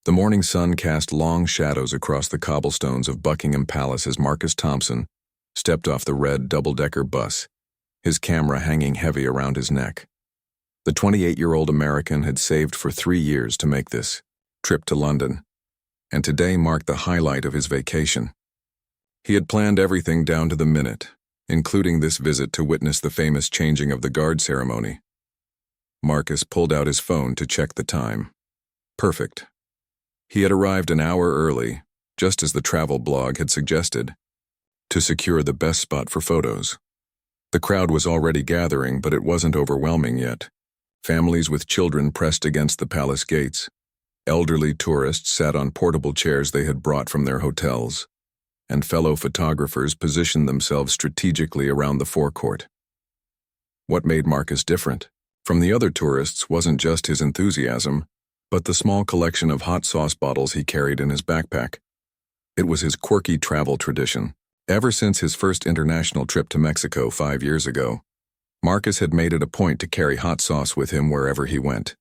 The morning sun cast long shadows across the cobblestones of Buckingham Palace as Marcus Thompson stepped off the red double-decker bus, his camera hanging heavy around his neck. The 28-year-old American had saved for 3 years to make this trip to London, and today marked the highlight of his vacation. He had planned everything down to the minute, including this visit to witness the famous changing of the guard ceremony. Marcus pulled out his phone to check the time. Perfect. He had arrived an hour early, just as the travel blog had suggested, to secure the best spot for photos. The crowd was already gathering, but it wasn't overwhelming yet. Families with children pressed against the palace gates. Elderly tourists sat on portable chairs they had brought from their hotels, and fellow photographers positioned themselves strategically around the forecourt. What made Marcus different from the other tourists wasn't just his enthusiasm, but the small collection of hot sauce bottles he carried in his backpack. It was his quirky travel tradition. Ever since his first international trip to Mexico 5 years ago, Marcus had made it a point to carry hot sauce with him wherever he went.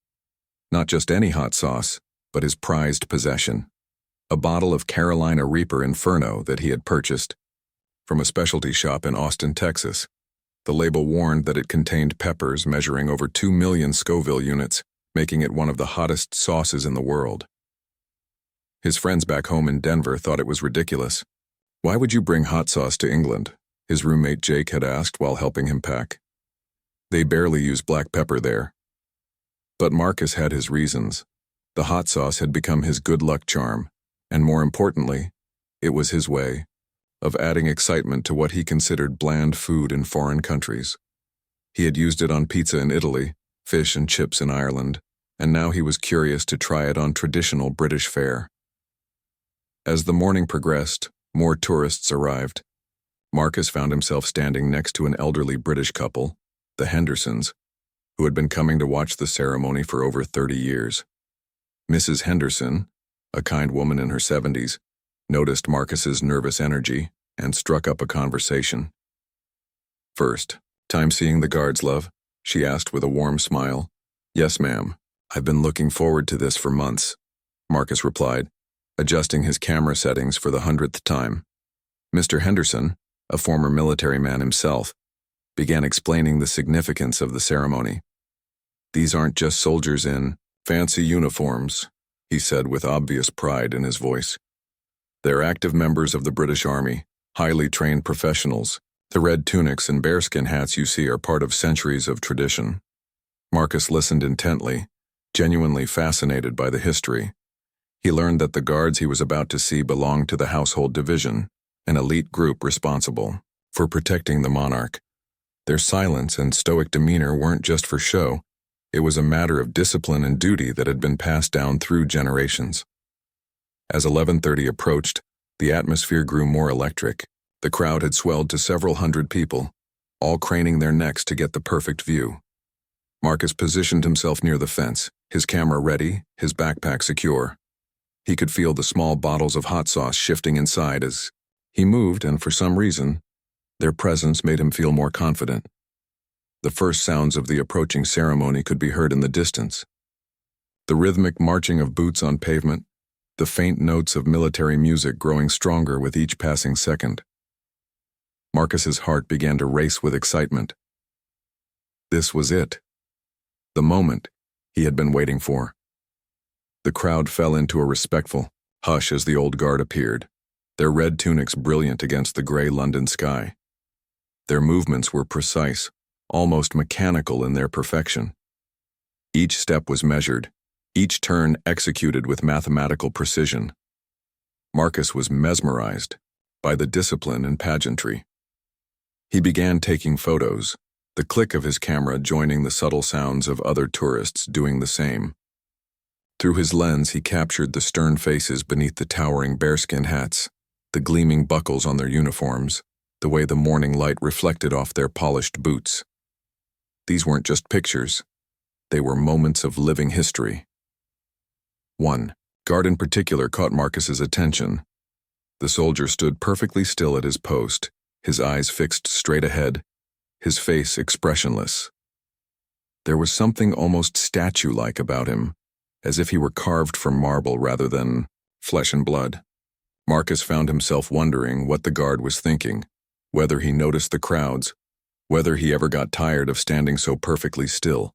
Not just any hot sauce, but his prized possession. A bottle of Carolina Reaper Inferno that he had purchased from a specialty shop in Austin, Texas. The label warned that it contained peppers measuring over 2 million Scoville units, making it one of the hottest sauces in the world. His friends back home in Denver thought it was ridiculous. "Why would you bring hot sauce to England?" his roommate Jake had asked while helping him pack. "They barely use black pepper there." But Marcus had his reasons. The hot sauce had become his good luck charm, and more importantly, it was his way of adding excitement to what he considered bland food in foreign countries. He had used it on pizza in Italy, fish and chips in Ireland, and now he was curious to try it on traditional British fare. As the morning progressed, more tourists arrived. Marcus found himself standing next to an elderly British couple, the Hendersons, who had been coming to watch the ceremony for over 30 years. Mrs. Henderson, a kind woman in her 70s, noticed Marcus's nervous energy and struck up a conversation. "First time seeing the guards, love?" she asked with a warm smile. "Yes, ma'am. I've been looking forward to this for months," Marcus replied, adjusting his camera settings for the 100th time. Mr. Henderson, a former military man himself, began explaining the significance of the ceremony. "These aren't just soldiers in fancy uniforms," he said with obvious pride in his voice. "They're active members of the British Army, highly trained professionals. The red tunics and bearskin hats you see are part of centuries of tradition." Marcus listened intently, genuinely fascinated by the history. He learned that the guards he was about to see belonged to the Household Division, an elite group responsible for protecting the monarch. Their silence and stoic demeanor weren't just for show. It was a matter of discipline and duty that had been passed down through generations. As 11:30 approached, the atmosphere grew more electric. The crowd had swelled to several hundred people, all craning their necks to get the perfect view. Marcus positioned himself near the fence, his camera ready, his backpack secure. He could feel the small bottles of hot sauce shifting inside as he moved, and for some reason, their presence made him feel more confident. The first sounds of the approaching ceremony could be heard in the distance. The rhythmic marching of boots on pavement, the faint notes of military music growing stronger with each passing second. Marcus's heart began to race with excitement. This was it. The moment he had been waiting for. The crowd fell into a respectful hush as the old guard appeared, their red tunics brilliant against the gray London sky. Their movements were precise, almost mechanical in their perfection. Each step was measured, each turn executed with mathematical precision. Marcus was mesmerized by the discipline and pageantry. He began taking photos, the click of his camera joining the subtle sounds of other tourists doing the same. Through his lens, he captured the stern faces beneath the towering bearskin hats, the gleaming buckles on their uniforms, the way the morning light reflected off their polished boots. These weren't just pictures. They were moments of living history. One guard in particular caught Marcus's attention. The soldier stood perfectly still at his post, his eyes fixed straight ahead, his face expressionless. There was something almost statue-like about him, as if he were carved from marble rather than flesh and blood. Marcus found himself wondering what the guard was thinking, whether he noticed the crowds, whether he ever got tired of standing so perfectly still.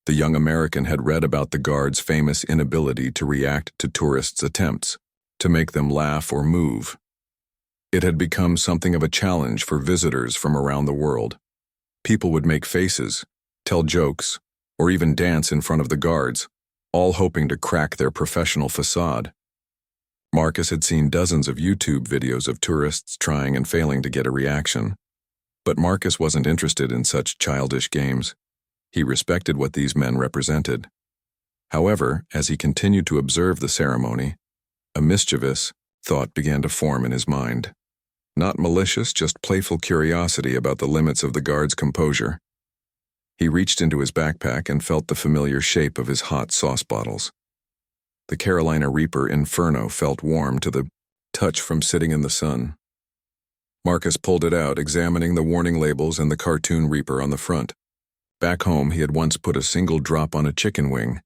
The young American had read about the guard's famous inability to react to tourists' attempts, to make them laugh or move. It had become something of a challenge for visitors from around the world. People would make faces, tell jokes, or even dance in front of the guards, all hoping to crack their professional facade. Marcus had seen dozens of YouTube videos of tourists trying and failing to get a reaction. But Marcus wasn't interested in such childish games. He respected what these men represented. However, as he continued to observe the ceremony, a mischievous thought began to form in his mind. Not malicious, just playful curiosity about the limits of the guard's composure. He reached into his backpack and felt the familiar shape of his hot sauce bottles. The Carolina Reaper Inferno felt warm to the touch from sitting in the sun. Marcus pulled it out, examining the warning labels and the cartoon Reaper on the front. Back home, he had once put a single drop on a chicken wing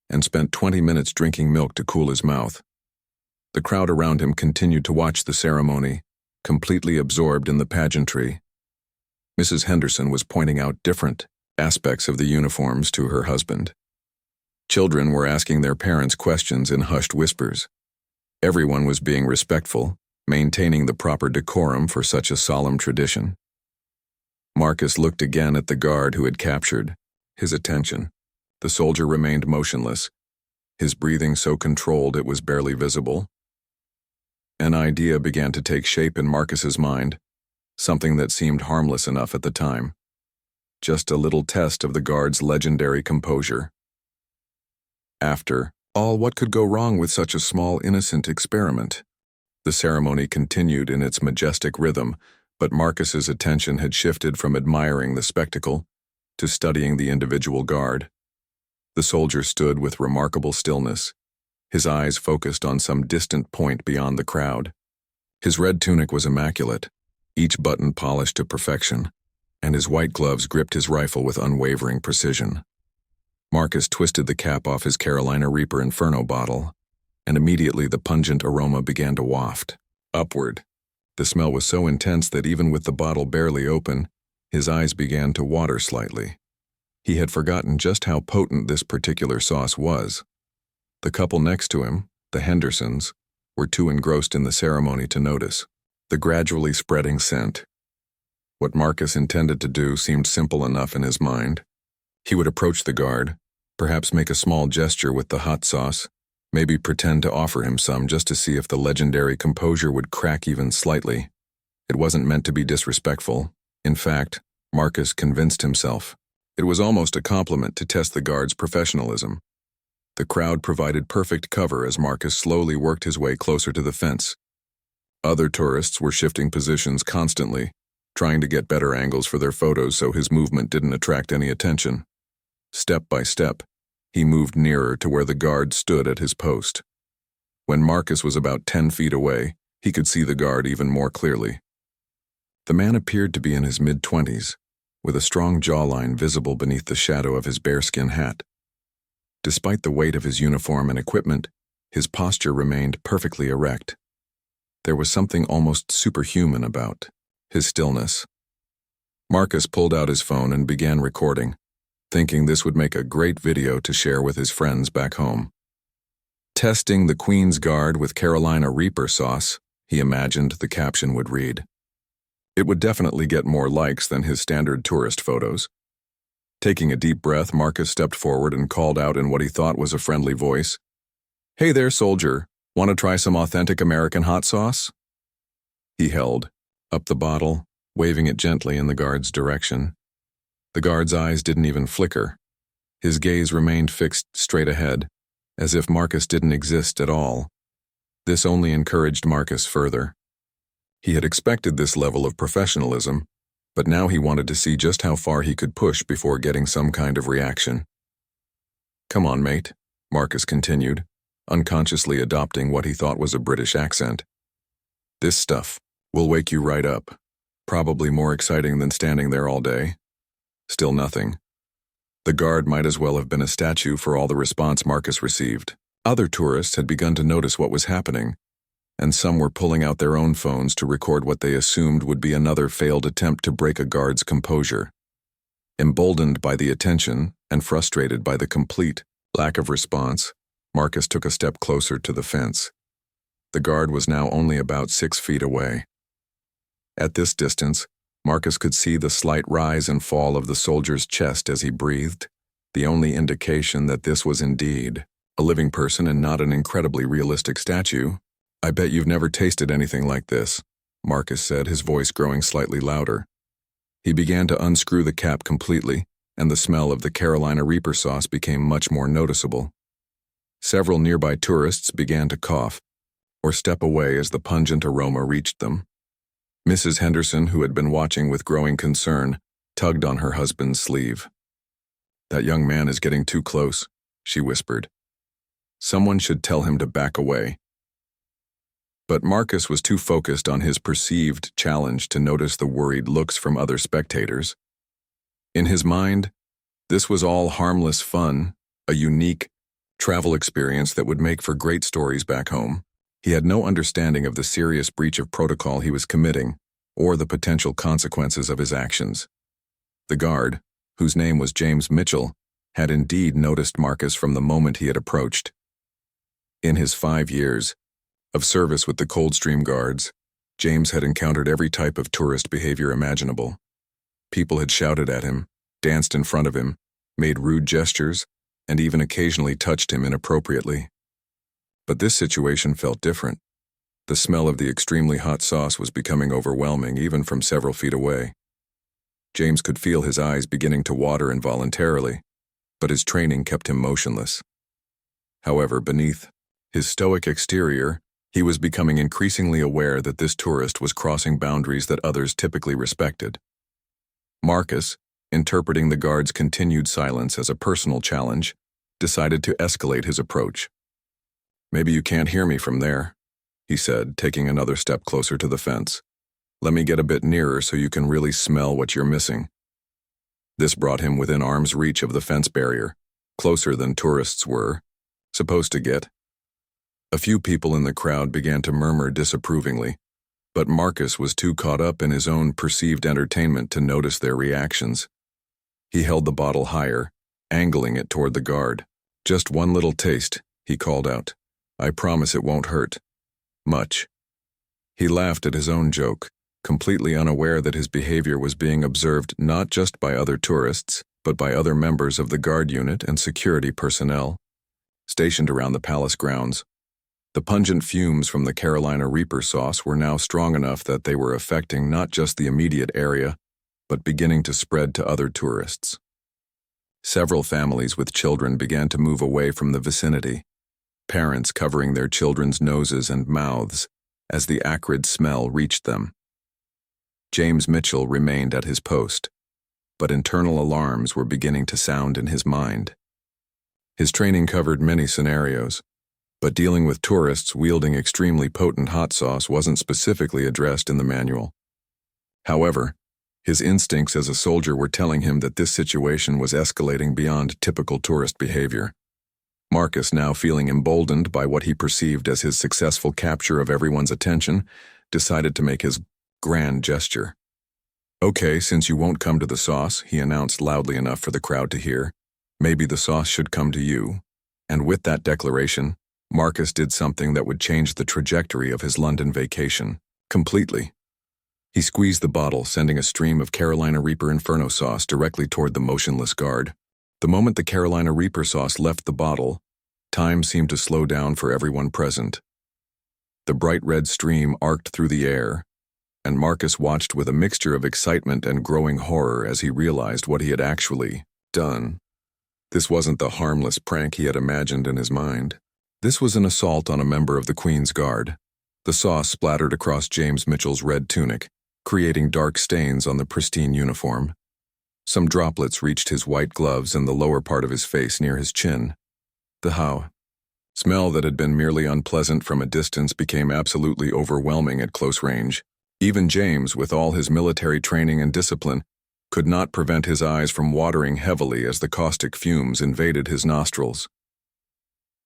and spent 20 minutes drinking milk to cool his mouth. The crowd around him continued to watch the ceremony, completely absorbed in the pageantry. Mrs. Henderson was pointing out different aspects of the uniforms to her husband. Children were asking their parents questions in hushed whispers. Everyone was being respectful, maintaining the proper decorum for such a solemn tradition. Marcus looked again at the guard who had captured his attention. The soldier remained motionless, his breathing so controlled it was barely visible. An idea began to take shape in Marcus's mind, something that seemed harmless enough at the time. Just a little test of the guard's legendary composure. After all, what could go wrong with such a small, innocent experiment? The ceremony continued in its majestic rhythm, but Marcus's attention had shifted from admiring the spectacle to studying the individual guard. The soldier stood with remarkable stillness, his eyes focused on some distant point beyond the crowd. His red tunic was immaculate, each button polished to perfection, and his white gloves gripped his rifle with unwavering precision. Marcus twisted the cap off his Carolina Reaper Inferno bottle, and immediately the pungent aroma began to waft upward. The smell was so intense that even with the bottle barely open, his eyes began to water slightly. He had forgotten just how potent this particular sauce was. The couple next to him, the Hendersons, were too engrossed in the ceremony to notice the gradually spreading scent. What Marcus intended to do seemed simple enough in his mind. He would approach the guard, perhaps make a small gesture with the hot sauce, maybe pretend to offer him some just to see if the legendary composure would crack even slightly. It wasn't meant to be disrespectful. In fact, Marcus convinced himself. It was almost a compliment to test the guard's professionalism. The crowd provided perfect cover as Marcus slowly worked his way closer to the fence. Other tourists were shifting positions constantly, trying to get better angles for their photos so his movement didn't attract any attention. Step by step, he moved nearer to where the guard stood at his post. When Marcus was about 10 feet away, he could see the guard even more clearly. The man appeared to be in his mid-20s, with a strong jawline visible beneath the shadow of his bearskin hat. Despite the weight of his uniform and equipment, his posture remained perfectly erect. There was something almost superhuman about his stillness. Marcus pulled out his phone and began recording, thinking this would make a great video to share with his friends back home. Testing the Queen's Guard with Carolina Reaper sauce, he imagined the caption would read. It would definitely get more likes than his standard tourist photos. Taking a deep breath, Marcus stepped forward and called out in what he thought was a friendly voice. "Hey there, soldier. Want to try some authentic American hot sauce?" He held up the bottle, waving it gently in the guard's direction. The guard's eyes didn't even flicker. His gaze remained fixed straight ahead, as if Marcus didn't exist at all. This only encouraged Marcus further. He had expected this level of professionalism, but now he wanted to see just how far he could push before getting some kind of reaction. "Come on, mate," Marcus continued, unconsciously adopting what he thought was a British accent. "This stuff will wake you right up. Probably more exciting than standing there all day." Still nothing. The guard might as well have been a statue for all the response Marcus received. Other tourists had begun to notice what was happening, and some were pulling out their own phones to record what they assumed would be another failed attempt to break a guard's composure. Emboldened by the attention and frustrated by the complete lack of response, Marcus took a step closer to the fence. The guard was now only about 6 feet away. At this distance, Marcus could see the slight rise and fall of the soldier's chest as he breathed, the only indication that this was indeed a living person and not an incredibly realistic statue. "I bet you've never tasted anything like this," Marcus said, his voice growing slightly louder. He began to unscrew the cap completely, and the smell of the Carolina Reaper sauce became much more noticeable. Several nearby tourists began to cough or step away as the pungent aroma reached them. Mrs. Henderson, who had been watching with growing concern, tugged on her husband's sleeve. "That young man is getting too close," she whispered. "Someone should tell him to back away." But Marcus was too focused on his perceived challenge to notice the worried looks from other spectators. In his mind, this was all harmless fun, a unique travel experience that would make for great stories back home. He had no understanding of the serious breach of protocol he was committing, or the potential consequences of his actions. The guard, whose name was James Mitchell, had indeed noticed Marcus from the moment he had approached. In his 5 years of service with the Coldstream Guards, James had encountered every type of tourist behavior imaginable. People had shouted at him, danced in front of him, made rude gestures, and even occasionally touched him inappropriately. But this situation felt different. The smell of the extremely hot sauce was becoming overwhelming even from several feet away. James could feel his eyes beginning to water involuntarily, but his training kept him motionless. However, beneath his stoic exterior, he was becoming increasingly aware that this tourist was crossing boundaries that others typically respected. Marcus, interpreting the guard's continued silence as a personal challenge, decided to escalate his approach. "Maybe you can't hear me from there," he said, taking another step closer to the fence. "Let me get a bit nearer so you can really smell what you're missing." This brought him within arm's reach of the fence barrier, closer than tourists were supposed to get. A few people in the crowd began to murmur disapprovingly, but Marcus was too caught up in his own perceived entertainment to notice their reactions. He held the bottle higher, angling it toward the guard. "Just one little taste," he called out. "I promise it won't hurt much." He laughed at his own joke, completely unaware that his behavior was being observed not just by other tourists, but by other members of the guard unit and security personnel stationed around the palace grounds. The pungent fumes from the Carolina Reaper sauce were now strong enough that they were affecting not just the immediate area, but beginning to spread to other tourists. Several families with children began to move away from the vicinity, parents covering their children's noses and mouths as the acrid smell reached them. James Mitchell remained at his post, but internal alarms were beginning to sound in his mind. His training covered many scenarios, but dealing with tourists wielding extremely potent hot sauce wasn't specifically addressed in the manual. However, his instincts as a soldier were telling him that this situation was escalating beyond typical tourist behavior. Marcus, now feeling emboldened by what he perceived as his successful capture of everyone's attention, decided to make his grand gesture. "Okay, since you won't come to the sauce," he announced loudly enough for the crowd to hear, "maybe the sauce should come to you." And with that declaration, Marcus did something that would change the trajectory of his London vacation completely. He squeezed the bottle, sending a stream of Carolina Reaper Inferno sauce directly toward the motionless guard. The moment the Carolina Reaper sauce left the bottle, time seemed to slow down for everyone present. The bright red stream arced through the air, and Marcus watched with a mixture of excitement and growing horror as he realized what he had actually done. This wasn't the harmless prank he had imagined in his mind. This was an assault on a member of the Queen's Guard. The sauce splattered across James Mitchell's red tunic, creating dark stains on the pristine uniform. Some droplets reached his white gloves and the lower part of his face near his chin. The smell that had been merely unpleasant from a distance became absolutely overwhelming at close range. Even James, with all his military training and discipline, could not prevent his eyes from watering heavily as the caustic fumes invaded his nostrils.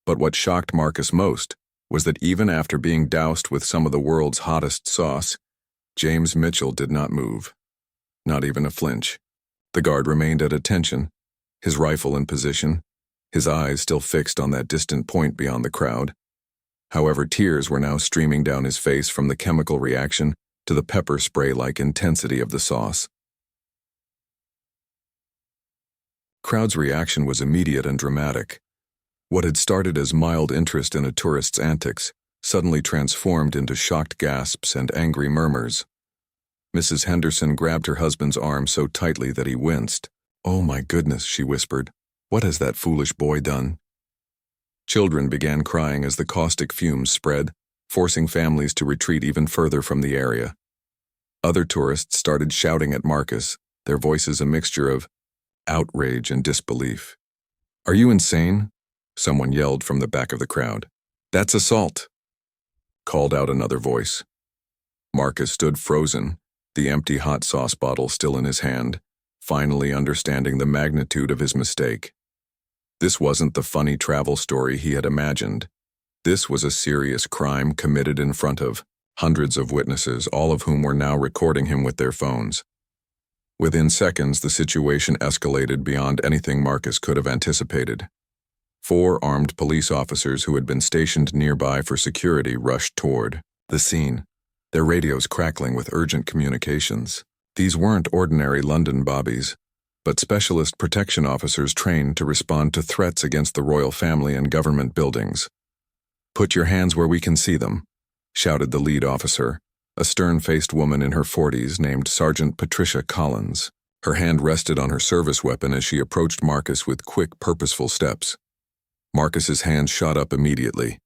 But what shocked Marcus most was that even after being doused with some of the world's hottest sauce, James Mitchell did not move. Not even a flinch. The guard remained at attention, his rifle in position, his eyes still fixed on that distant point beyond the crowd. However, tears were now streaming down his face from the chemical reaction to the pepper spray-like intensity of the sauce. Crowd's reaction was immediate and dramatic. What had started as mild interest in a tourist's antics suddenly transformed into shocked gasps and angry murmurs. Mrs. Henderson grabbed her husband's arm so tightly that he winced. "Oh my goodness," she whispered. "What has that foolish boy done?" Children began crying as the caustic fumes spread, forcing families to retreat even further from the area. Other tourists started shouting at Marcus, their voices a mixture of outrage and disbelief. "Are you insane?" someone yelled from the back of the crowd. "That's assault," called out another voice. Marcus stood frozen, the empty hot sauce bottle still in his hand, finally understanding the magnitude of his mistake. This wasn't the funny travel story he had imagined. This was a serious crime committed in front of hundreds of witnesses, all of whom were now recording him with their phones. Within seconds, the situation escalated beyond anything Marcus could have anticipated. 4 armed police officers who had been stationed nearby for security rushed toward the scene, their radios crackling with urgent communications. These weren't ordinary London bobbies, but specialist protection officers trained to respond to threats against the royal family and government buildings. "Put your hands where we can see them," shouted the lead officer, a stern-faced woman in her 40s named Sergeant Patricia Collins. Her hand rested on her service weapon as she approached Marcus with quick, purposeful steps. Marcus's hand shot up immediately,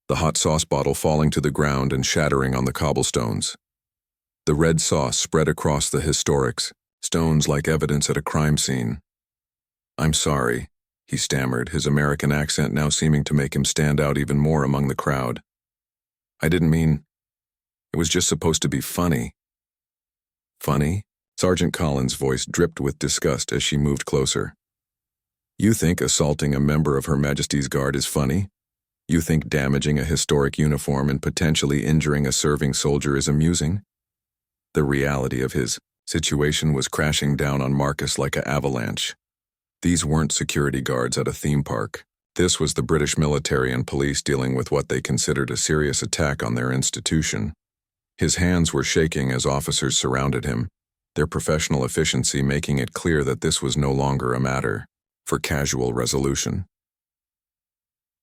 the hot sauce bottle falling to the ground and shattering on the cobblestones. The red sauce spread across the historics, stones like evidence at a crime scene. "I'm sorry," he stammered, his American accent now seeming to make him stand out even more among the crowd. "I didn't mean... It was just supposed to be funny." "Funny?" Sergeant Collins' voice dripped with disgust as she moved closer. "You think assaulting a member of Her Majesty's Guard is funny? You think damaging a historic uniform and potentially injuring a serving soldier is amusing?" The reality of his situation was crashing down on Marcus like an avalanche. These weren't security guards at a theme park. This was the British military and police dealing with what they considered a serious attack on their institution. His hands were shaking as officers surrounded him, their professional efficiency making it clear that this was no longer a matter for casual resolution.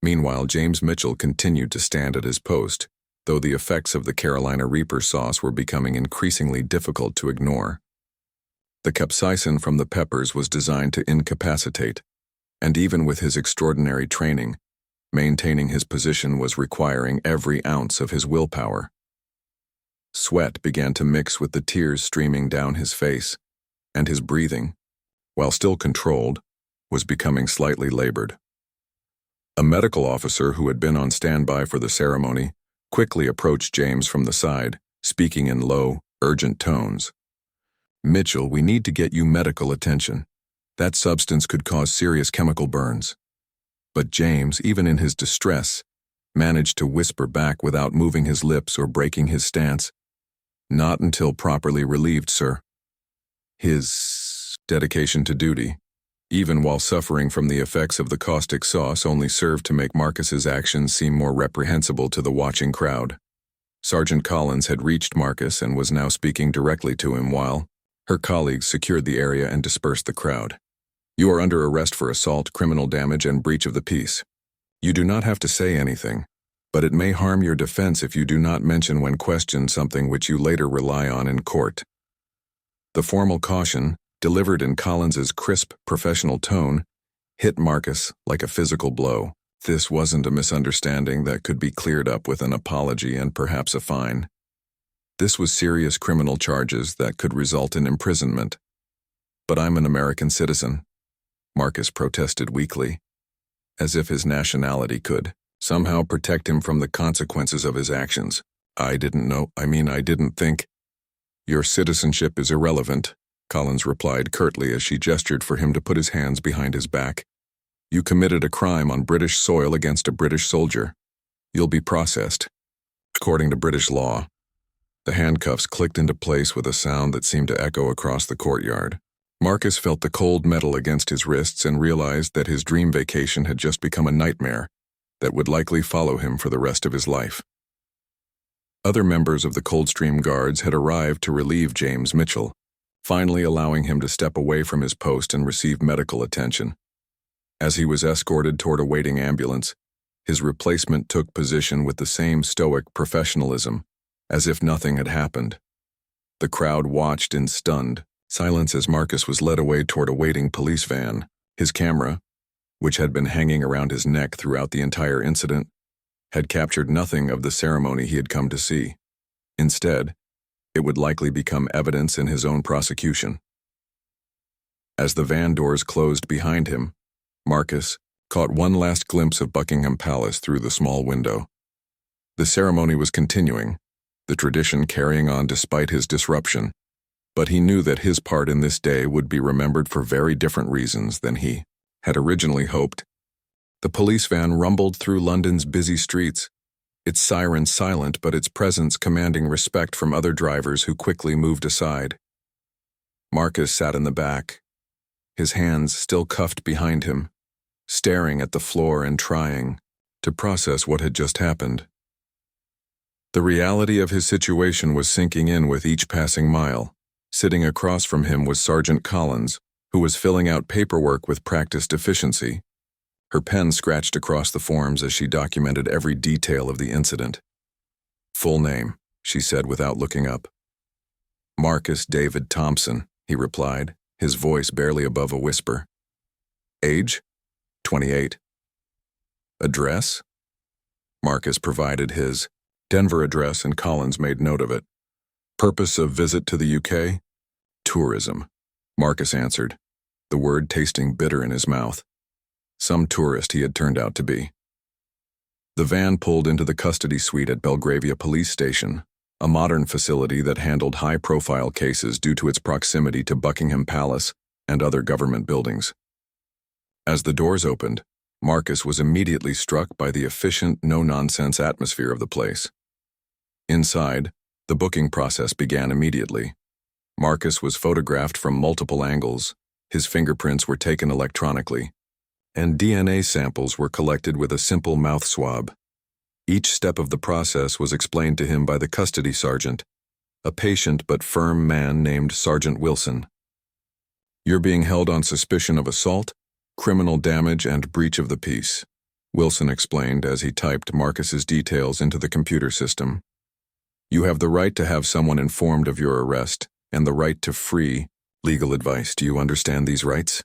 Meanwhile, James Mitchell continued to stand at his post, though the effects of the Carolina Reaper sauce were becoming increasingly difficult to ignore. The capsaicin from the peppers was designed to incapacitate, and even with his extraordinary training, maintaining his position was requiring every ounce of his willpower. Sweat began to mix with the tears streaming down his face, and his breathing, while still controlled, was becoming slightly labored. A medical officer who had been on standby for the ceremony quickly approached James from the side, speaking in low, urgent tones. "Mitchell, we need to get you medical attention. That substance could cause serious chemical burns." But James, even in his distress, managed to whisper back without moving his lips or breaking his stance. "Not until properly relieved, sir." His dedication to duty, even while suffering from the effects of the caustic sauce, only served to make Marcus's actions seem more reprehensible to the watching crowd. Sergeant Collins had reached Marcus and was now speaking directly to him while her colleagues secured the area and dispersed the crowd. "You are under arrest for assault, criminal damage, and breach of the peace. You do not have to say anything, but it may harm your defense if you do not mention when questioned something which you later rely on in court." The formal caution, delivered in Collins's crisp, professional tone, hit Marcus like a physical blow. This wasn't a misunderstanding that could be cleared up with an apology and perhaps a fine. This was serious criminal charges that could result in imprisonment. "But I'm an American citizen," Marcus protested weakly, as if his nationality could somehow protect him from the consequences of his actions. I didn't think." "Your citizenship is irrelevant," Collins replied curtly as she gestured for him to put his hands behind his back. You committed a crime on British soil against a British soldier. You'll be processed. According to British law. The handcuffs clicked into place with a sound that seemed to echo across the courtyard. Marcus felt the cold metal against his wrists and realized that his dream vacation had just become a nightmare that would likely follow him for the rest of his life. Other members of the Coldstream Guards had arrived to relieve James Mitchell, finally allowing him to step away from his post and receive medical attention. As he was escorted toward a waiting ambulance, his replacement took position with the same stoic professionalism, as if nothing had happened. The crowd watched in stunned silence as Marcus was led away toward a waiting police van. His camera, which had been hanging around his neck throughout the entire incident, had captured nothing of the ceremony he had come to see. Instead, it would likely become evidence in his own prosecution. As the van doors closed behind him, Marcus caught one last glimpse of Buckingham Palace through the small window. The ceremony was continuing, the tradition carrying on despite his disruption, but he knew that his part in this day would be remembered for very different reasons than he had originally hoped. The police van rumbled through London's busy streets, its siren silent but its presence commanding respect from other drivers who quickly moved aside. Marcus sat in the back, his hands still cuffed behind him, staring at the floor and trying to process what had just happened. The reality of his situation was sinking in with each passing mile. Sitting across from him was Sergeant Collins, who was filling out paperwork with practiced efficiency. Her pen scratched across the forms as she documented every detail of the incident. Full name, she said without looking up. Marcus David Thompson, he replied, his voice barely above a whisper. Age? 28. Address? Marcus provided his Denver address and Collins made note of it. Purpose of visit to the UK? Tourism, Marcus answered, the word tasting bitter in his mouth. Some tourist he had turned out to be. The van pulled into the custody suite at Belgravia Police Station, a modern facility that handled high-profile cases due to its proximity to Buckingham Palace and other government buildings. As the doors opened, Marcus was immediately struck by the efficient, no-nonsense atmosphere of the place. Inside, the booking process began immediately. Marcus was photographed from multiple angles, his fingerprints were taken electronically, and DNA samples were collected with a simple mouth swab. Each step of the process was explained to him by the custody sergeant, a patient but firm man named Sergeant Wilson. You're being held on suspicion of assault, criminal damage, and breach of the peace, Wilson explained as he typed Marcus's details into the computer system. You have the right to have someone informed of your arrest and the right to free legal advice. Do you understand these rights?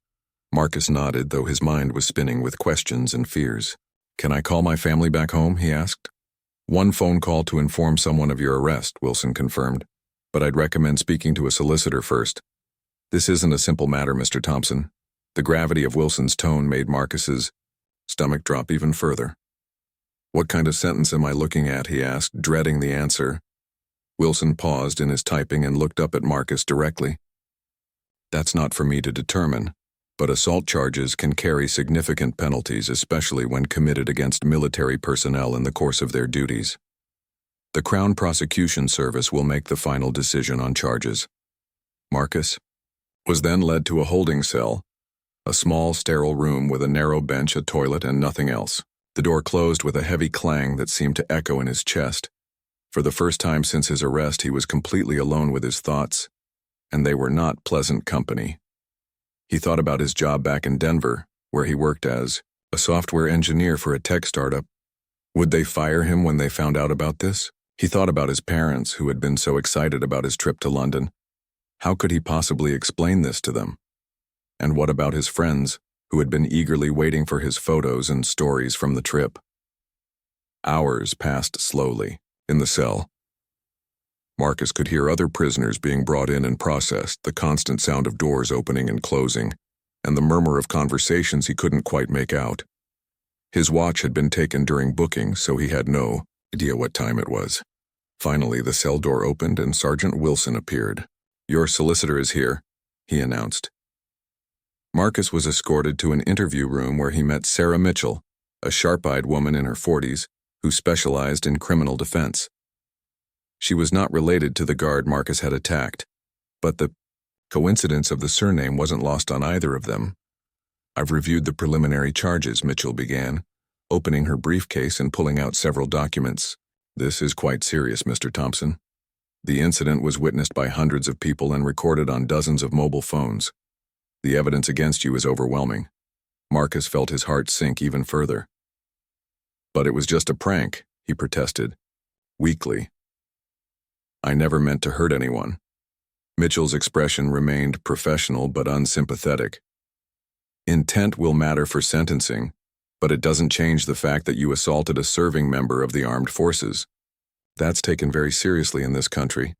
Marcus nodded, though his mind was spinning with questions and fears. Can I call my family back home? He asked. One phone call to inform someone of your arrest, Wilson confirmed, but I'd recommend speaking to a solicitor first. This isn't a simple matter, Mr. Thompson. The gravity of Wilson's tone made Marcus's stomach drop even further. What kind of sentence am I looking at? He asked, dreading the answer. Wilson paused in his typing and looked up at Marcus directly. That's not for me to determine, but assault charges can carry significant penalties, especially when committed against military personnel in the course of their duties. The Crown Prosecution Service will make the final decision on charges. Marcus was then led to a holding cell, a small, sterile room with a narrow bench, a toilet, and nothing else. The door closed with a heavy clang that seemed to echo in his chest. For the first time since his arrest, he was completely alone with his thoughts, and they were not pleasant company. He thought about his job back in Denver, where he worked as a software engineer for a tech startup. Would they fire him when they found out about this? He thought about his parents, who had been so excited about his trip to London. How could he possibly explain this to them? And what about his friends, who had been eagerly waiting for his photos and stories from the trip? Hours passed slowly in the cell. Marcus could hear other prisoners being brought in and processed, the constant sound of doors opening and closing, and the murmur of conversations he couldn't quite make out. His watch had been taken during booking, so he had no idea what time it was. Finally, the cell door opened and Sergeant Wilson appeared. Your solicitor is here, he announced. Marcus was escorted to an interview room where he met Sarah Mitchell, a sharp-eyed woman in her 40s who specialized in criminal defense. She was not related to the guard Marcus had attacked, but the coincidence of the surname wasn't lost on either of them. "I've reviewed the preliminary charges," Mitchell began, opening her briefcase and pulling out several documents. "This is quite serious, Mr. Thompson. The incident was witnessed by hundreds of people and recorded on dozens of mobile phones. The evidence against you is overwhelming." Marcus felt his heart sink even further. "But it was just a prank," he protested, weakly. "I never meant to hurt anyone." Mitchell's expression remained professional but unsympathetic. "Intent will matter for sentencing, but it doesn't change the fact that you assaulted a serving member of the armed forces. That's taken very seriously in this country,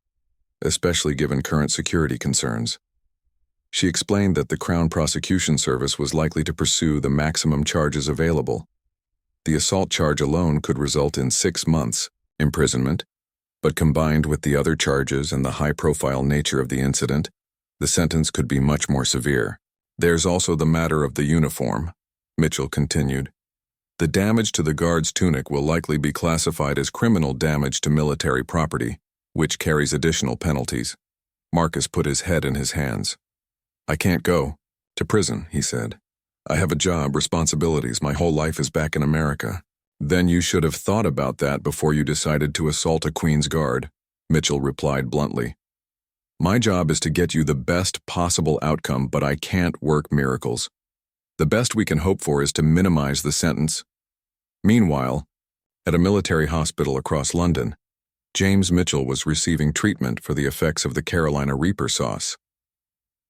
especially given current security concerns." She explained that the Crown Prosecution Service was likely to pursue the maximum charges available. The assault charge alone could result in 6 months imprisonment, but combined with the other charges and the high-profile nature of the incident, the sentence could be much more severe. "There's also the matter of the uniform," Mitchell continued. "The damage to the guard's tunic will likely be classified as criminal damage to military property, which carries additional penalties." Marcus put his head in his hands. "I can't go to prison," he said. "I have a job, responsibilities, my whole life is back in America." "Then you should have thought about that before you decided to assault a Queen's Guard," Mitchell replied bluntly. "My job is to get you the best possible outcome, but I can't work miracles. The best we can hope for is to minimize the sentence." Meanwhile, at a military hospital across London, James Mitchell was receiving treatment for the effects of the Carolina Reaper sauce.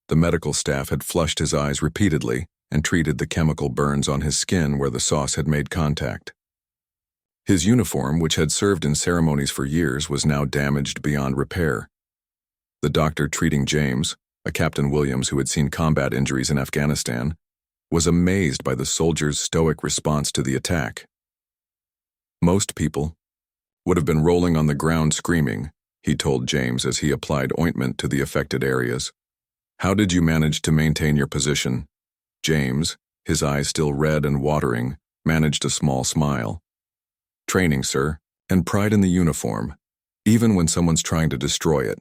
The medical staff had flushed his eyes repeatedly and treated the chemical burns on his skin where the sauce had made contact. His uniform, which had served in ceremonies for years, was now damaged beyond repair. The doctor treating James, a Captain Williams who had seen combat injuries in Afghanistan, was amazed by the soldier's stoic response to the attack. "Most people would have been rolling on the ground screaming," he told James as he applied ointment to the affected areas. "How did you manage to maintain your position?" James, his eyes still red and watering, managed a small smile. "Training, sir, and pride in the uniform, even when someone's trying to destroy it."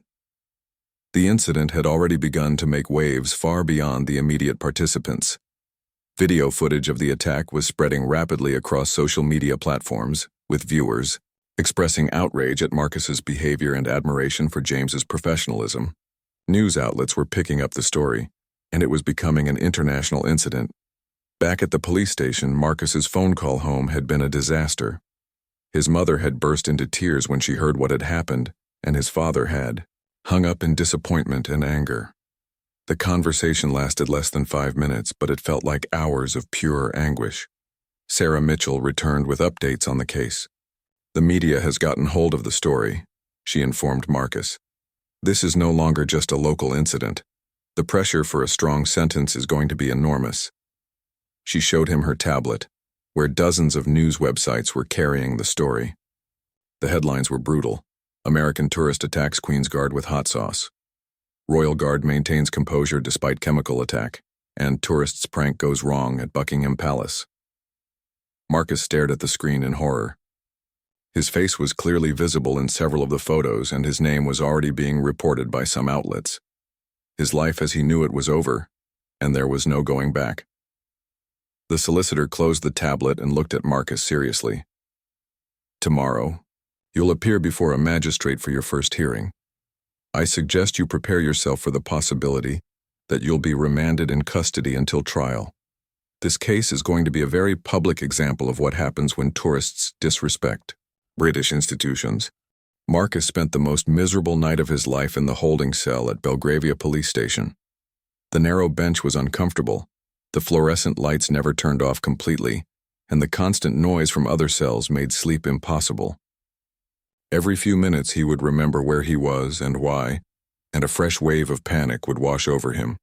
The incident had already begun to make waves far beyond the immediate participants. Video footage of the attack was spreading rapidly across social media platforms, with viewers expressing outrage at Marcus's behavior and admiration for James's professionalism. News outlets were picking up the story, and it was becoming an international incident. Back at the police station, Marcus's phone call home had been a disaster. His mother had burst into tears when she heard what had happened, and his father had hung up in disappointment and anger. The conversation lasted less than 5 minutes, but it felt like hours of pure anguish. Sarah Mitchell returned with updates on the case. "The media has gotten hold of the story," she informed Marcus. "This is no longer just a local incident. The pressure for a strong sentence is going to be enormous." She showed him her tablet, where dozens of news websites were carrying the story. The headlines were brutal. "American tourist attacks Queen's Guard with hot sauce." "Royal Guard maintains composure despite chemical attack," and "Tourist's prank goes wrong at Buckingham Palace." Marcus stared at the screen in horror. His face was clearly visible in several of the photos, and his name was already being reported by some outlets. His life as he knew it was over, and there was no going back. The solicitor closed the tablet and looked at Marcus seriously. "Tomorrow, you'll appear before a magistrate for your first hearing. I suggest you prepare yourself for the possibility that you'll be remanded in custody until trial. This case is going to be a very public example of what happens when tourists disrespect British institutions." Marcus spent the most miserable night of his life in the holding cell at Belgravia police station. The narrow bench was uncomfortable, the fluorescent lights never turned off completely, and the constant noise from other cells made sleep impossible. Every few minutes he would remember where he was and why, and a fresh wave of panic would wash over him.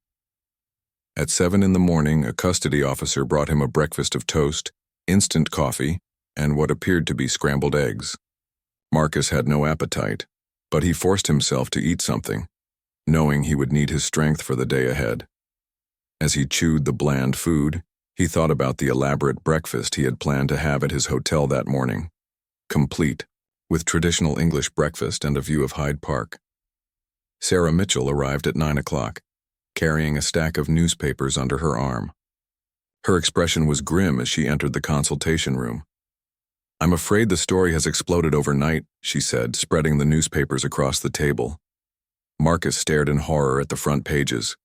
At 7 in the morning, a custody officer brought him a breakfast of toast, instant coffee, and what appeared to be scrambled eggs. Marcus had no appetite, but he forced himself to eat something. knowing he would need his strength for the day ahead. As he chewed the bland food, he thought about the elaborate breakfast he had planned to have at his hotel that morning, complete with traditional English breakfast and a view of Hyde Park. Sarah Mitchell arrived at 9 o'clock, carrying a stack of newspapers under her arm. Her expression was grim as she entered the consultation room. "I'm afraid the story has exploded overnight," she said, spreading the newspapers across the table. Marcus stared in horror at the front pages.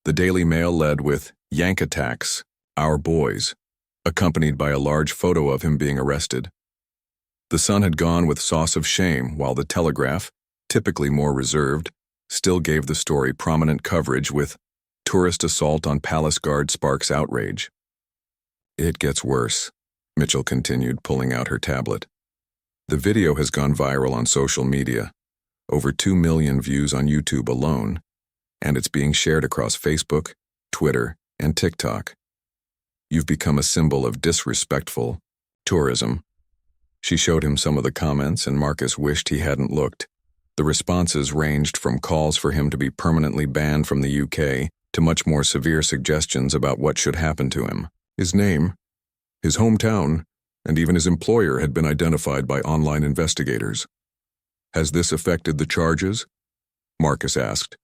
The Daily Mail led with "Yank attacks, our boys," accompanied by a large photo of him being arrested. The Sun had gone with sauce of shame, while the Telegraph, typically more reserved, still gave the story prominent coverage with "Tourist assault on palace guard sparks outrage." "It gets worse," Mitchell continued, pulling out her tablet. "The video has gone viral on social media, over 2 million views on YouTube alone, and it's being shared across Facebook, Twitter, and TikTok. You've become a symbol of disrespectful tourism." She showed him some of the comments, and Marcus wished he hadn't looked. The responses ranged from calls for him to be permanently banned from the UK to much more severe suggestions about what should happen to him. His name, his hometown, and even his employer had been identified by online investigators. "Has this affected the charges?" Marcus asked,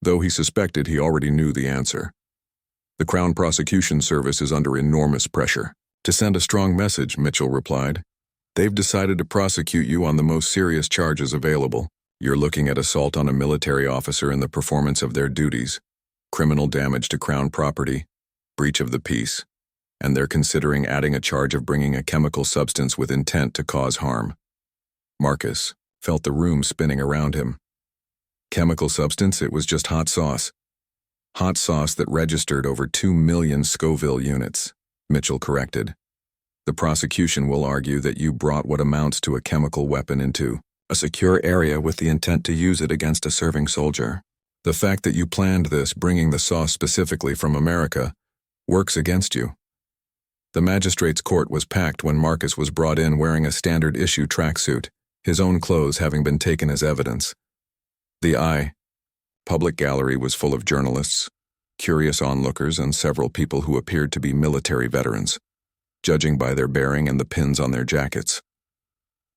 though he suspected he already knew the answer. "The Crown Prosecution Service is under enormous pressure to send a strong message," Mitchell replied. "They've decided to prosecute you on the most serious charges available. You're looking at assault on a military officer in the performance of their duties, criminal damage to Crown property, breach of the peace, and they're considering adding a charge of bringing a chemical substance with intent to cause harm." Marcus felt the room spinning around him. Chemical substance? It was just hot sauce. Hot sauce that registered over 2 million Scoville units, Mitchell corrected. "The prosecution will argue that you brought what amounts to a chemical weapon into a secure area with the intent to use it against a serving soldier. The fact that you planned this, bringing the sauce specifically from America, works against you." The magistrate's court was packed when Marcus was brought in wearing a standard-issue tracksuit, his own clothes having been taken as evidence. The public gallery was full of journalists, curious onlookers, and several people who appeared to be military veterans, judging by their bearing and the pins on their jackets.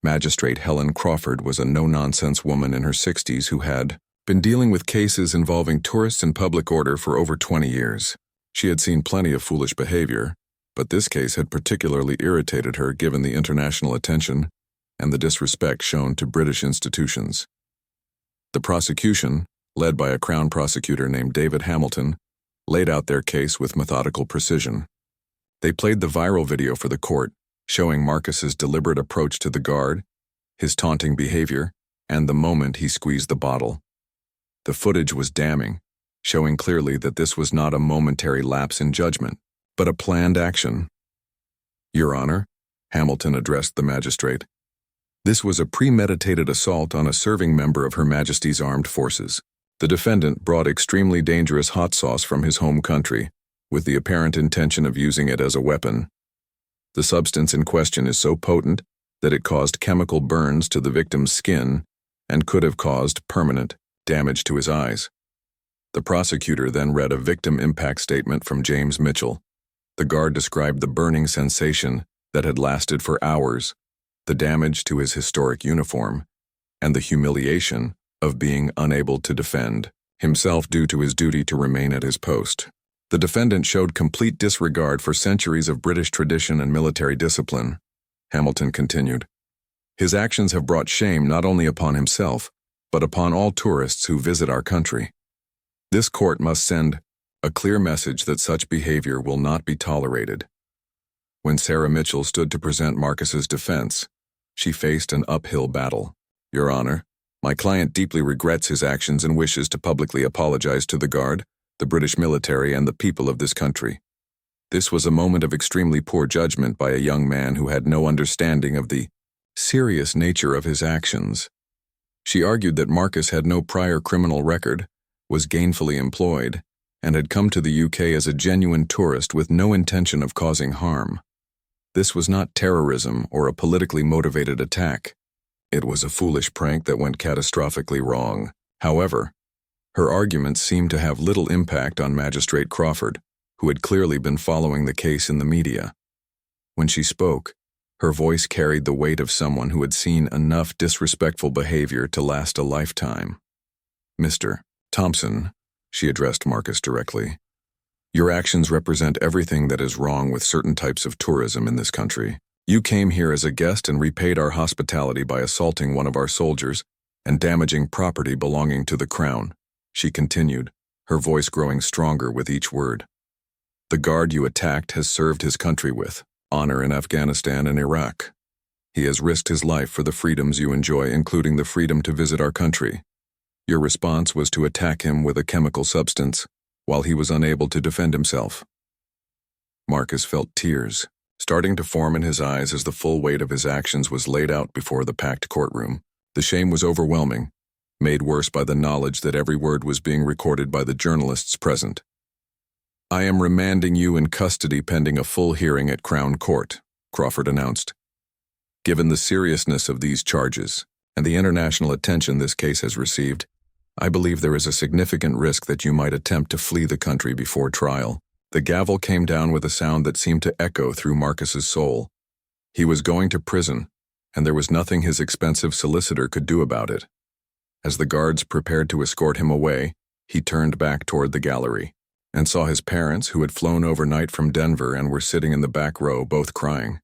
Magistrate Helen Crawford was a no-nonsense woman in her 60s who had been dealing with cases involving tourists and public order for over 20 years. She had seen plenty of foolish behavior, but this case had particularly irritated her given the international attention and the disrespect shown to British institutions. The prosecution, led by a Crown prosecutor named David Hamilton, laid out their case with methodical precision. They played the viral video for the court, showing Marcus's deliberate approach to the guard, his taunting behavior, and the moment he squeezed the bottle. The footage was damning, showing clearly that this was not a momentary lapse in judgment, but a planned action. "Your Honor," Hamilton addressed the magistrate, "this was a premeditated assault on a serving member of Her Majesty's Armed Forces. The defendant brought extremely dangerous hot sauce from his home country, with the apparent intention of using it as a weapon. The substance in question is so potent that it caused chemical burns to the victim's skin and could have caused permanent damage to his eyes." The prosecutor then read a victim impact statement from James Mitchell. The guard described the burning sensation that had lasted for hours, the damage to his historic uniform, and the humiliation of being unable to defend himself due to his duty to remain at his post. The defendant showed complete disregard for centuries of British tradition and military discipline, Hamilton continued. His actions have brought shame not only upon himself, but upon all tourists who visit our country. This court must send a clear message that such behavior will not be tolerated. When Sarah Mitchell stood to present Marcus's defense, she faced an uphill battle. "Your Honor, my client deeply regrets his actions and wishes to publicly apologize to the guard, the British military, and the people of this country. This was a moment of extremely poor judgment by a young man who had no understanding of the serious nature of his actions." She argued that Marcus had no prior criminal record, was gainfully employed, and had come to the UK as a genuine tourist with no intention of causing harm. This was not terrorism or a politically motivated attack. It was a foolish prank that went catastrophically wrong. However, Her arguments seemed to have little impact on Magistrate Crawford, who had clearly been following the case in the media. When she spoke, her voice carried the weight of someone who had seen enough disrespectful behavior to last a lifetime. "Mr. Thompson," she addressed Marcus directly, "your actions represent everything that is wrong with certain types of tourism in this country. You came here as a guest and repaid our hospitality by assaulting one of our soldiers and damaging property belonging to the Crown," she continued, her voice growing stronger with each word. "The guard you attacked has served his country with honor in Afghanistan and Iraq. He has risked his life for the freedoms you enjoy, including the freedom to visit our country. Your response was to attack him with a chemical substance while he was unable to defend himself." Marcus felt tears starting to form in his eyes as the full weight of his actions was laid out before the packed courtroom. The shame was overwhelming, made worse by the knowledge that every word was being recorded by the journalists present. "I am remanding you in custody pending a full hearing at Crown Court," Crawford announced. "Given the seriousness of these charges and the international attention this case has received, I believe there is a significant risk that you might attempt to flee the country before trial." The gavel came down with a sound that seemed to echo through Marcus's soul. He was going to prison, and there was nothing his expensive solicitor could do about it. As the guards prepared to escort him away, he turned back toward the gallery and saw his parents, who had flown overnight from Denver and were sitting in the back row, both crying.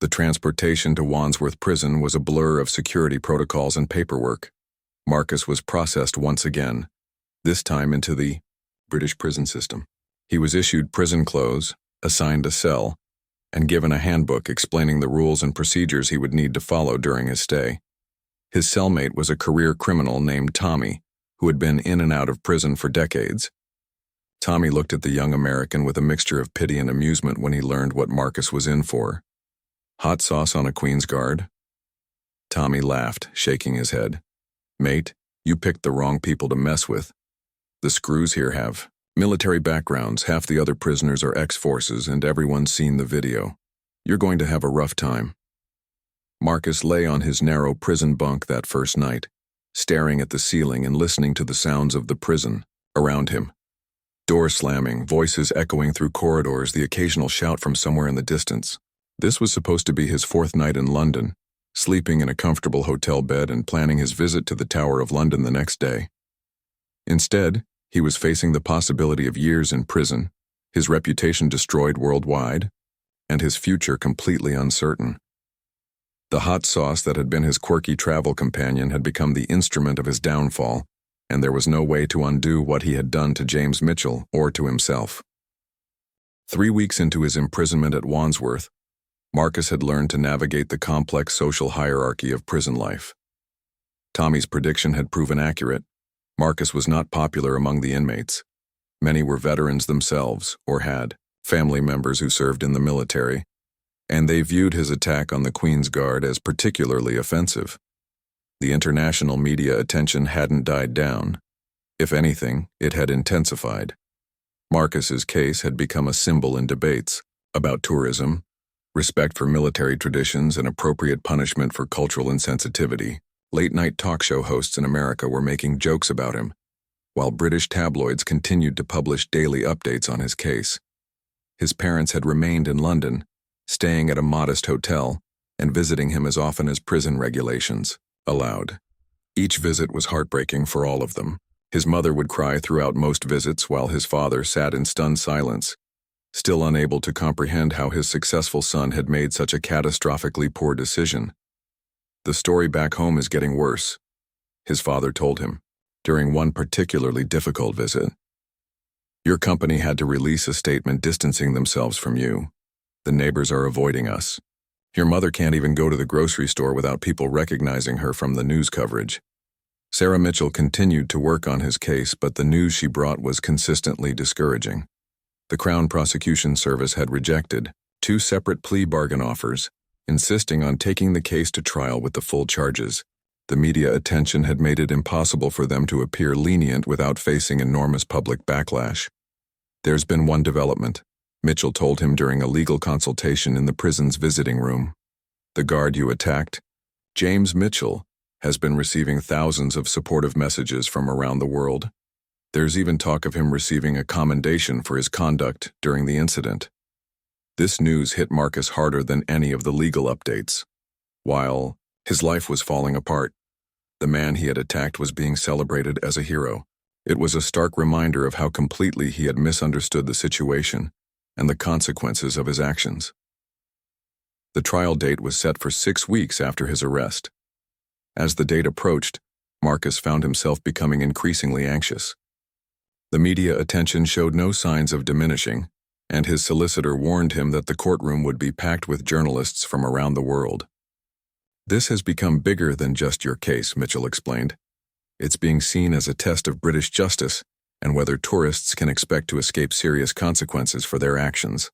The transportation to Wandsworth Prison was a blur of security protocols and paperwork. Marcus was processed once again, this time into the British prison system. He was issued prison clothes, assigned a cell, and given a handbook explaining the rules and procedures he would need to follow during his stay. His cellmate was a career criminal named Tommy, who had been in and out of prison for decades. Tommy looked at the young American with a mixture of pity and amusement when he learned what Marcus was in for. "Hot sauce on a Queen's Guard?" Tommy laughed, shaking his head. "Mate, you picked the wrong people to mess with. The screws here have military backgrounds, half the other prisoners are ex-forces, and everyone's seen the video. You're going to have a rough time." Marcus lay on his narrow prison bunk that first night, staring at the ceiling and listening to the sounds of the prison around him. Doors slamming, voices echoing through corridors, the occasional shout from somewhere in the distance. This was supposed to be his fourth night in London, sleeping in a comfortable hotel bed and planning his visit to the Tower of London the next day. Instead, he was facing the possibility of years in prison, his reputation destroyed worldwide, and his future completely uncertain. The hot sauce that had been his quirky travel companion had become the instrument of his downfall, and there was no way to undo what he had done to James Mitchell or to himself. 3 weeks into his imprisonment at Wandsworth, Marcus had learned to navigate the complex social hierarchy of prison life. Tommy's prediction had proven accurate. Marcus was not popular among the inmates. Many were veterans themselves, or had family members who served in the military, and they viewed his attack on the Queen's Guard as particularly offensive. The international media attention hadn't died down. If anything, it had intensified. Marcus's case had become a symbol in debates about tourism, respect for military traditions, and appropriate punishment for cultural insensitivity. Late-night talk show hosts in America were making jokes about him, while British tabloids continued to publish daily updates on his case. His parents had remained in London, staying at a modest hotel and visiting him as often as prison regulations allowed. Each visit was heartbreaking for all of them. His mother would cry throughout most visits while his father sat in stunned silence, still unable to comprehend how his successful son had made such a catastrophically poor decision. "The story back home is getting worse," his father told him, during one particularly difficult visit. "Your company had to release a statement distancing themselves from you. The neighbors are avoiding us. Your mother can't even go to the grocery store without people recognizing her from the news coverage." Sarah Mitchell continued to work on his case, but the news she brought was consistently discouraging. The Crown Prosecution Service had rejected 2 separate plea bargain offers, insisting on taking the case to trial with the full charges. The media attention had made it impossible for them to appear lenient without facing enormous public backlash. "There's been one development," Mitchell told him during a legal consultation in the prison's visiting room. "The guard you attacked, James Mitchell, has been receiving thousands of supportive messages from around the world. There's even talk of him receiving a commendation for his conduct during the incident. This news hit Marcus harder than any of the legal updates. While his life was falling apart, the man he had attacked was being celebrated as a hero. It was a stark reminder of how completely he had misunderstood the situation and the consequences of his actions. The trial date was set for 6 weeks after his arrest. As the date approached, Marcus found himself becoming increasingly anxious. The media attention showed no signs of diminishing, and his solicitor warned him that the courtroom would be packed with journalists from around the world. "This has become bigger than just your case," Mitchell explained. "It's being seen as a test of British justice and whether tourists can expect to escape serious consequences for their actions."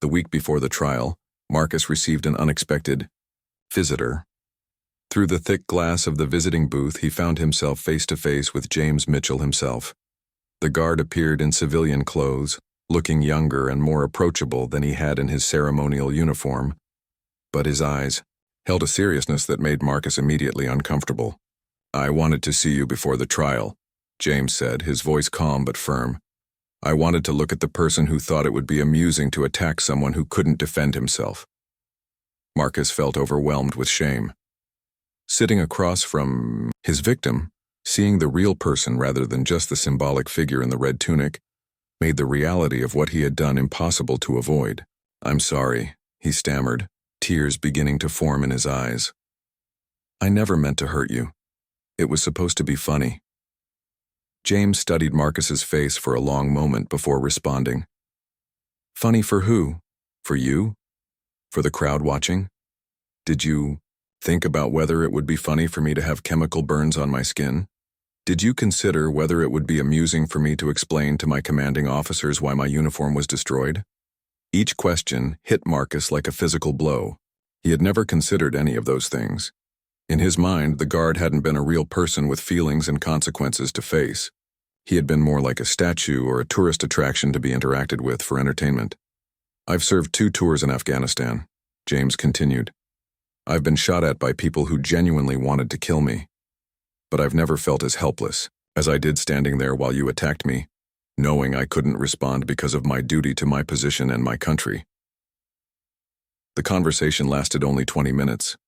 The week before the trial, Marcus received an unexpected visitor. Through the thick glass of the visiting booth, he found himself face to face with James Mitchell himself. The guard appeared in civilian clothes, looking younger and more approachable than he had in his ceremonial uniform, but his eyes held a seriousness that made Marcus immediately uncomfortable. "I wanted to see you before the trial," James said, his voice calm but firm. "I wanted to look at the person who thought it would be amusing to attack someone who couldn't defend himself." Marcus felt overwhelmed with shame. Sitting across from his victim, seeing the real person rather than just the symbolic figure in the red tunic, made the reality of what he had done impossible to avoid. "I'm sorry," he stammered, tears beginning to form in his eyes. "I never meant to hurt you. It was supposed to be funny." James studied Marcus's face for a long moment before responding. "Funny for who? For you? For the crowd watching? Did you think about whether it would be funny for me to have chemical burns on my skin? Did you consider whether it would be amusing for me to explain to my commanding officers why my uniform was destroyed?" Each question hit Marcus like a physical blow. He had never considered any of those things. In his mind, the guard hadn't been a real person with feelings and consequences to face. He had been more like a statue or a tourist attraction to be interacted with for entertainment. "I've served 2 tours in Afghanistan," James continued. "I've been shot at by people who genuinely wanted to kill me. But I've never felt as helpless as I did standing there while you attacked me, knowing I couldn't respond because of my duty to my position and my country." The conversation lasted only 20 minutes,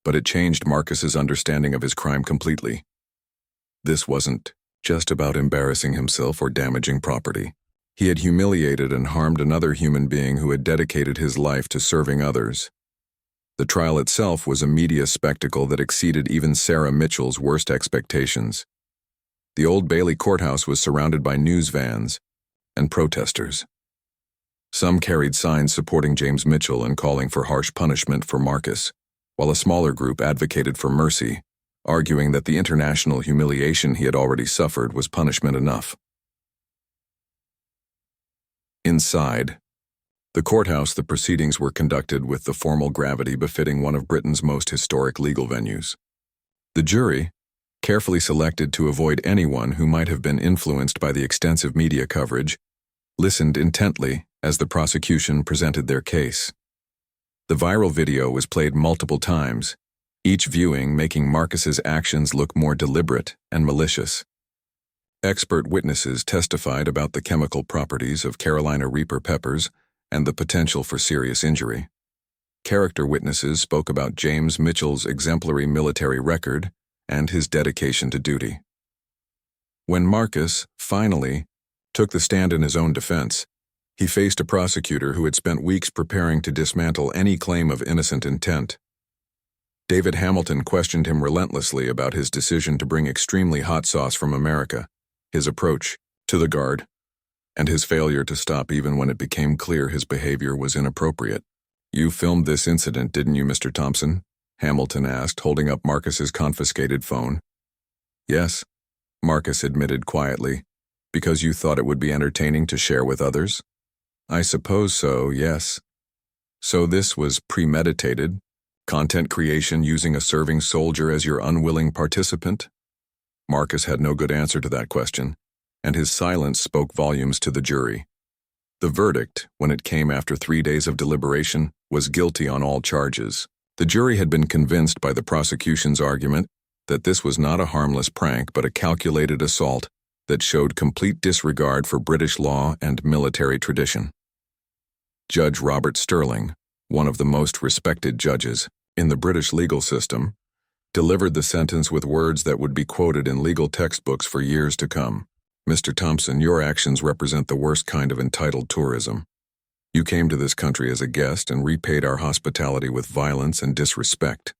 but it changed Marcus's understanding of his crime completely. This wasn't just about embarrassing himself or damaging property. He had humiliated and harmed another human being who had dedicated his life to serving others. The trial itself was a media spectacle that exceeded even Sarah Mitchell's worst expectations. The Old Bailey courthouse was surrounded by news vans and protesters. Some carried signs supporting James Mitchell and calling for harsh punishment for Marcus, while a smaller group advocated for mercy, arguing that the international humiliation he had already suffered was punishment enough. Inside the courthouse, the proceedings were conducted with the formal gravity befitting one of Britain's most historic legal venues. The jury, carefully selected to avoid anyone who might have been influenced by the extensive media coverage, listened intently as the prosecution presented their case. The viral video was played multiple times, each viewing making Marcus's actions look more deliberate and malicious. Expert witnesses testified about the chemical properties of Carolina Reaper peppers and the potential for serious injury. Character witnesses spoke about James Mitchell's exemplary military record and his dedication to duty. When Marcus, finally, took the stand in his own defense, he faced a prosecutor who had spent weeks preparing to dismantle any claim of innocent intent. David Hamilton questioned him relentlessly about his decision to bring extremely hot sauce from America, his approach to the guard, and his failure to stop even when it became clear his behavior was inappropriate. "You filmed this incident, didn't you, Mr. Thompson?" Hamilton asked, holding up Marcus's confiscated phone. "Yes," Marcus admitted quietly. "Because you thought it would be entertaining to share with others?" "I suppose so, yes." "So this was premeditated? Content creation using a serving soldier as your unwilling participant?" Marcus had no good answer to that question, and his silence spoke volumes to the jury. The verdict, when it came after 3 days of deliberation, was guilty on all charges. The jury had been convinced by the prosecution's argument that this was not a harmless prank but a calculated assault that showed complete disregard for British law and military tradition. Judge Robert Sterling, one of the most respected judges in the British legal system, delivered the sentence with words that would be quoted in legal textbooks for years to come. "Mr. Thompson, your actions represent the worst kind of entitled tourism. You came to this country as a guest and repaid our hospitality with violence and disrespect."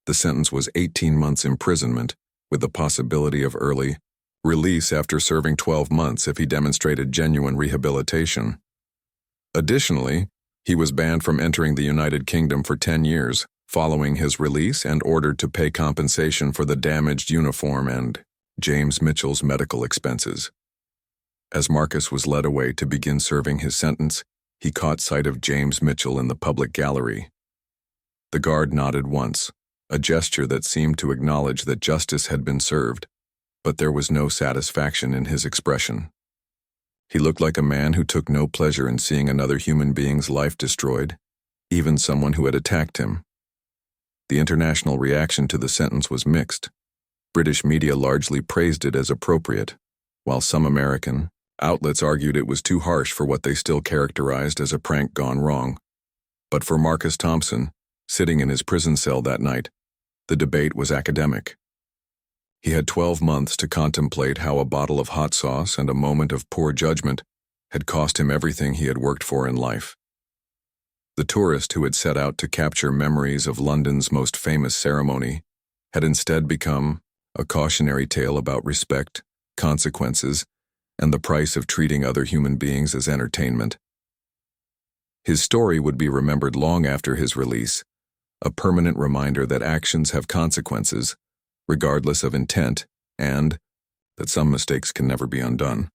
The sentence was 18 months imprisonment, with the possibility of early release after serving 12 months if he demonstrated genuine rehabilitation. Additionally, he was banned from entering the United Kingdom for 10 years following his release and ordered to pay compensation for the damaged uniform and James Mitchell's medical expenses. As Marcus was led away to begin serving his sentence, he caught sight of James Mitchell in the public gallery. The guard nodded once, a gesture that seemed to acknowledge that justice had been served, but there was no satisfaction in his expression. He looked like a man who took no pleasure in seeing another human being's life destroyed, even someone who had attacked him. The international reaction to the sentence was mixed. British media largely praised it as appropriate, while some American outlets argued it was too harsh for what they still characterized as a prank gone wrong. But for Marcus Thompson, sitting in his prison cell that night, the debate was academic. He had 12 months to contemplate how a bottle of hot sauce and a moment of poor judgment had cost him everything he had worked for in life. The tourist who had set out to capture memories of London's most famous ceremony had instead become a cautionary tale about respect, consequences, and the price of treating other human beings as entertainment. His story would be remembered long after his release, a permanent reminder that actions have consequences, regardless of intent, and that some mistakes can never be undone.